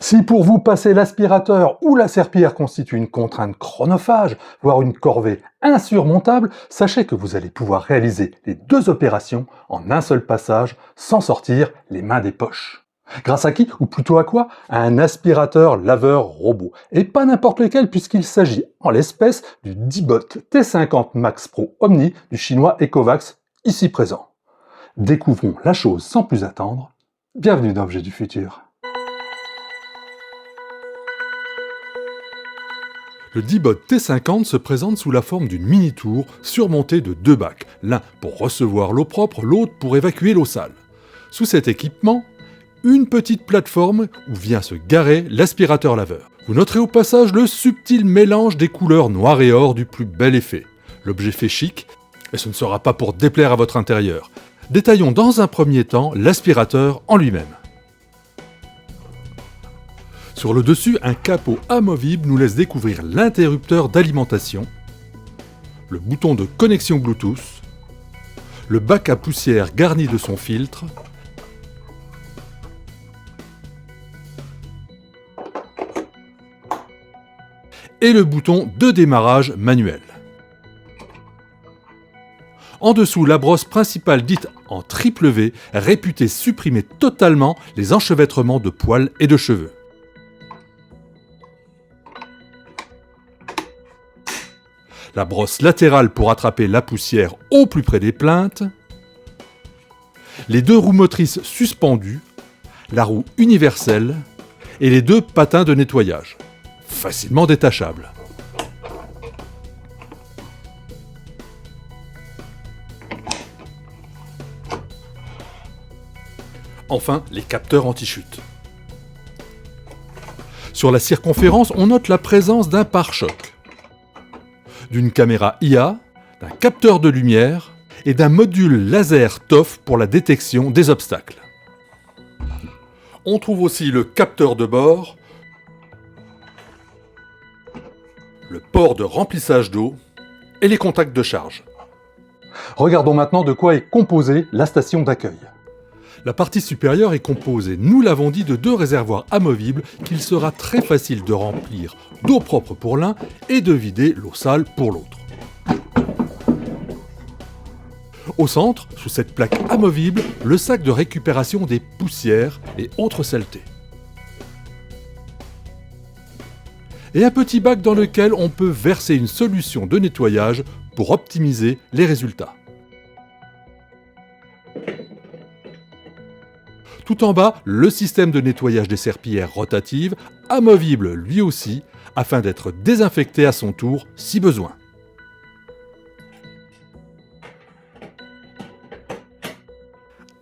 Si pour vous passer l'aspirateur ou la serpillière constitue une contrainte chronophage, voire une corvée insurmontable, sachez que vous allez pouvoir réaliser les deux opérations en un seul passage sans sortir les mains des poches. Grâce à qui, ou plutôt à quoi? À un aspirateur laveur robot. Et pas n'importe lequel puisqu'il s'agit en l'espèce du Dibot T50 Max Pro Omni du chinois Ecovacs, ici présent. Découvrons la chose sans plus attendre. Bienvenue dans Objet du futur. Le Dibot T50 se présente sous la forme d'une mini-tour surmontée de deux bacs, l'un pour recevoir l'eau propre, l'autre pour évacuer l'eau sale. Sous cet équipement, une petite plateforme où vient se garer l'aspirateur laveur. Vous noterez au passage le subtil mélange des couleurs noir et or du plus bel effet. L'objet fait chic, mais ce ne sera pas pour déplaire à votre intérieur. Détaillons dans un premier temps l'aspirateur en lui-même. Sur le dessus, un capot amovible nous laisse découvrir l'interrupteur d'alimentation, le bouton de connexion Bluetooth, le bac à poussière garni de son filtre, et le bouton de démarrage manuel. En dessous, la brosse principale dite en triple V, réputée supprimer totalement les enchevêtrements de poils et de cheveux. La brosse latérale pour attraper la poussière au plus près des plinthes, les deux roues motrices suspendues, la roue universelle et les deux patins de nettoyage, facilement détachables. Enfin, les capteurs anti-chute. Sur la circonférence, on note la présence d'un pare-choc, d'une caméra IA, d'un capteur de lumière et d'un module laser TOF pour la détection des obstacles. On trouve aussi le capteur de bord, le port de remplissage d'eau et les contacts de charge. Regardons maintenant de quoi est composée la station d'accueil. La partie supérieure est composée, nous l'avons dit, de deux réservoirs amovibles qu'il sera très facile de remplir d'eau propre pour l'un et de vider l'eau sale pour l'autre. Au centre, sous cette plaque amovible, le sac de récupération des poussières et autres saletés. Et un petit bac dans lequel on peut verser une solution de nettoyage pour optimiser les résultats. Tout en bas, le système de nettoyage des serpillères rotatives, amovible lui aussi, afin d'être désinfecté à son tour si besoin.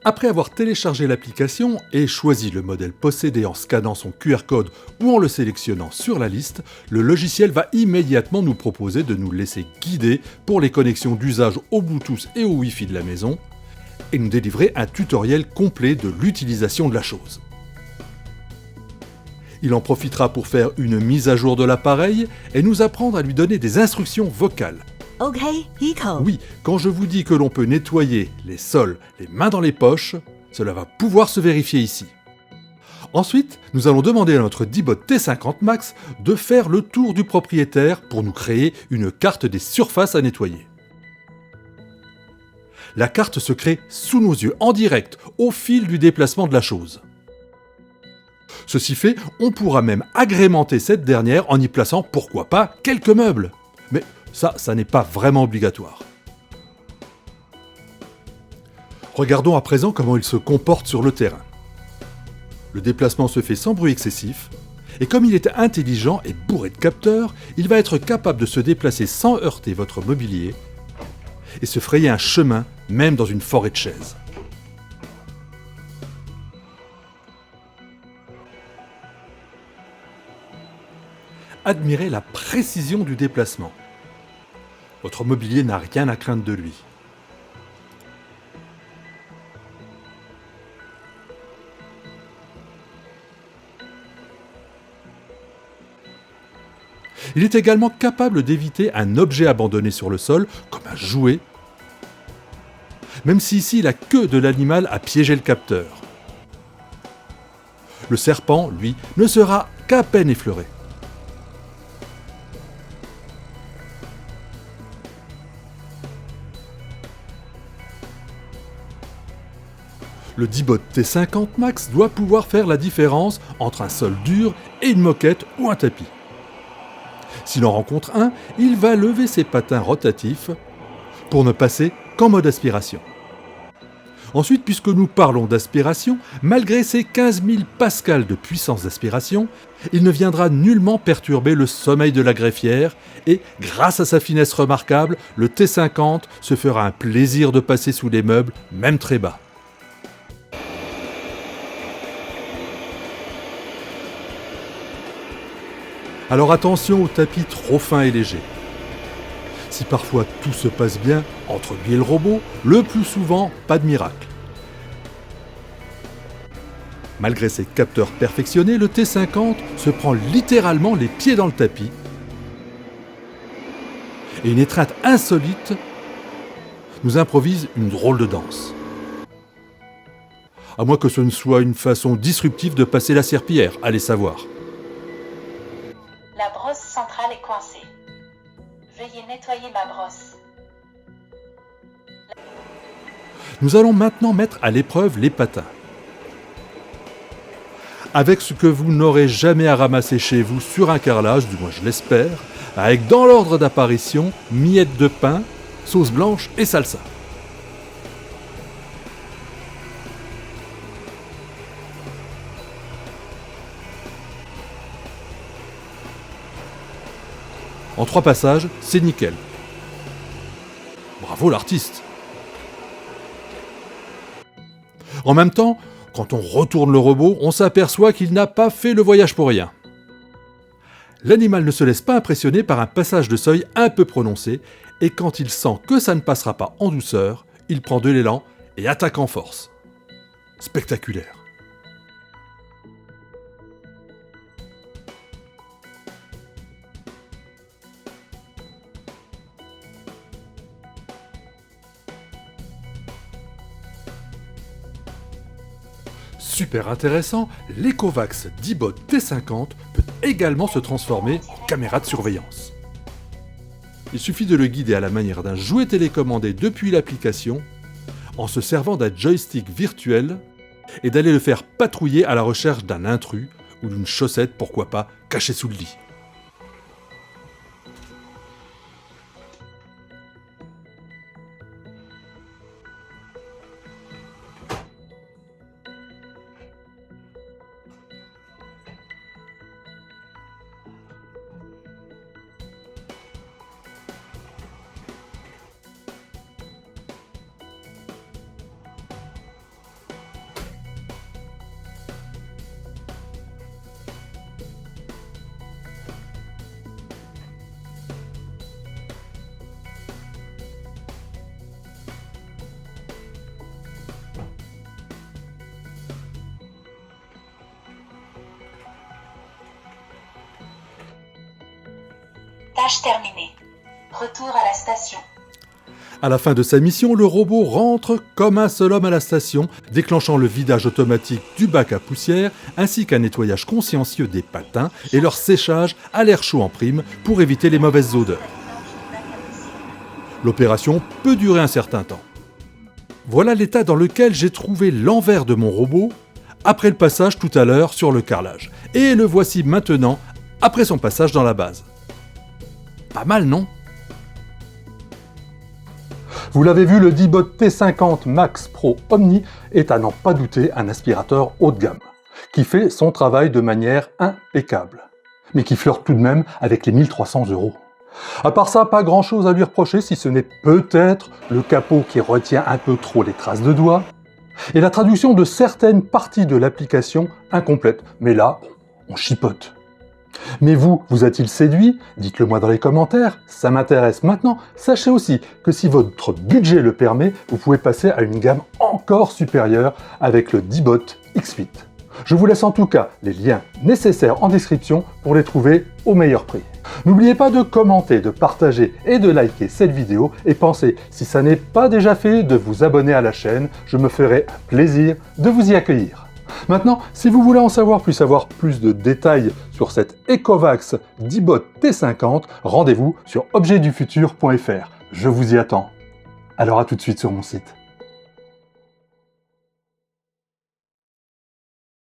Après avoir téléchargé l'application et choisi le modèle possédé en scannant son QR code ou en le sélectionnant sur la liste, le logiciel va immédiatement nous proposer de nous laisser guider pour les connexions d'usage au Bluetooth et au Wi-Fi de la maison, et nous délivrer un tutoriel complet de l'utilisation de la chose. Il en profitera pour faire une mise à jour de l'appareil et nous apprendre à lui donner des instructions vocales. Okay, Hiko. Oui, quand je vous dis que l'on peut nettoyer les sols, les mains dans les poches, cela va pouvoir se vérifier ici. Ensuite, nous allons demander à notre Dibot T50 Max de faire le tour du propriétaire pour nous créer une carte des surfaces à nettoyer. La carte se crée sous nos yeux, en direct, au fil du déplacement de la chose. Ceci fait, on pourra même agrémenter cette dernière en y plaçant, pourquoi pas, quelques meubles. Mais ça n'est pas vraiment obligatoire. Regardons à présent comment il se comporte sur le terrain. Le déplacement se fait sans bruit excessif, et comme il est intelligent et bourré de capteurs, il va être capable de se déplacer sans heurter votre mobilier, et se frayer un chemin même dans une forêt de chaises. Admirez la précision du déplacement. Votre mobilier n'a rien à craindre de lui. Il est également capable d'éviter un objet abandonné sur le sol, comme un jouet, même si ici la queue de l'animal a piégé le capteur. Le serpent, lui, ne sera qu'à peine effleuré. Le Dibot T50 Max doit pouvoir faire la différence entre un sol dur et une moquette ou un tapis. S'il en rencontre un, il va lever ses patins rotatifs pour ne passer qu'en mode aspiration. Ensuite, puisque nous parlons d'aspiration, malgré ses 15 000 pascals de puissance d'aspiration, il ne viendra nullement perturber le sommeil de la greffière et, grâce à sa finesse remarquable, le T50 se fera un plaisir de passer sous les meubles, même très bas. Alors attention aux tapis trop fins et légers. Si parfois tout se passe bien entre lui et le robot, le plus souvent, pas de miracle. Malgré ses capteurs perfectionnés, le T50 se prend littéralement les pieds dans le tapis. Et une étreinte insolite nous improvise une drôle de danse. À moins que ce ne soit une façon disruptive de passer la serpillière, allez savoir. La brosse centrale est coincée. Veuillez nettoyer ma brosse. Nous allons maintenant mettre à l'épreuve les patins. Avec ce que vous n'aurez jamais à ramasser chez vous sur un carrelage, du moins je l'espère, avec dans l'ordre d'apparition, miettes de pain, sauce blanche et salsa. En 3 passages, c'est nickel. Bravo l'artiste. En même temps, quand on retourne le robot, on s'aperçoit qu'il n'a pas fait le voyage pour rien. L'animal ne se laisse pas impressionner par un passage de seuil un peu prononcé, et quand il sent que ça ne passera pas en douceur, il prend de l'élan et attaque en force. Spectaculaire. Super intéressant, l'Ecovacs Dibot T50 peut également se transformer en caméra de surveillance. Il suffit de le guider à la manière d'un jouet télécommandé depuis l'application, en se servant d'un joystick virtuel, et d'aller le faire patrouiller à la recherche d'un intrus ou d'une chaussette, pourquoi pas, cachée sous le lit. Tâche terminée. Retour à la station. À la fin de sa mission, le robot rentre comme un seul homme à la station, déclenchant le vidage automatique du bac à poussière, ainsi qu'un nettoyage consciencieux des patins et leur séchage à l'air chaud en prime pour éviter les mauvaises odeurs. L'opération peut durer un certain temps. Voilà l'état dans lequel j'ai trouvé l'envers de mon robot après le passage tout à l'heure sur le carrelage. Et le voici maintenant après son passage dans la base. Pas mal, non ? Vous l'avez vu, le Dibot T50 Max Pro Omni est à n'en pas douter un aspirateur haut de gamme, qui fait son travail de manière impeccable, mais qui flirte tout de même avec les 1300 €. À part ça, pas grand chose à lui reprocher si ce n'est peut-être le capot qui retient un peu trop les traces de doigts, et la traduction de certaines parties de l'application incomplète, mais là, on chipote. Mais vous a-t-il séduit? Dites-le moi dans les commentaires, ça m'intéresse. Maintenant, sachez aussi que si votre budget le permet, vous pouvez passer à une gamme encore supérieure avec le Dibot X-Fit. Je vous laisse en tout cas les liens nécessaires en description pour les trouver au meilleur prix. N'oubliez pas de commenter, de partager et de liker cette vidéo et pensez, si ça n'est pas déjà fait, de vous abonner à la chaîne, je me ferai un plaisir de vous y accueillir. Maintenant, si vous voulez en savoir plus de détails sur cette Ecovacs Dibot T50, rendez-vous sur objetdufutur.fr. Je vous y attends. Alors à tout de suite sur mon site.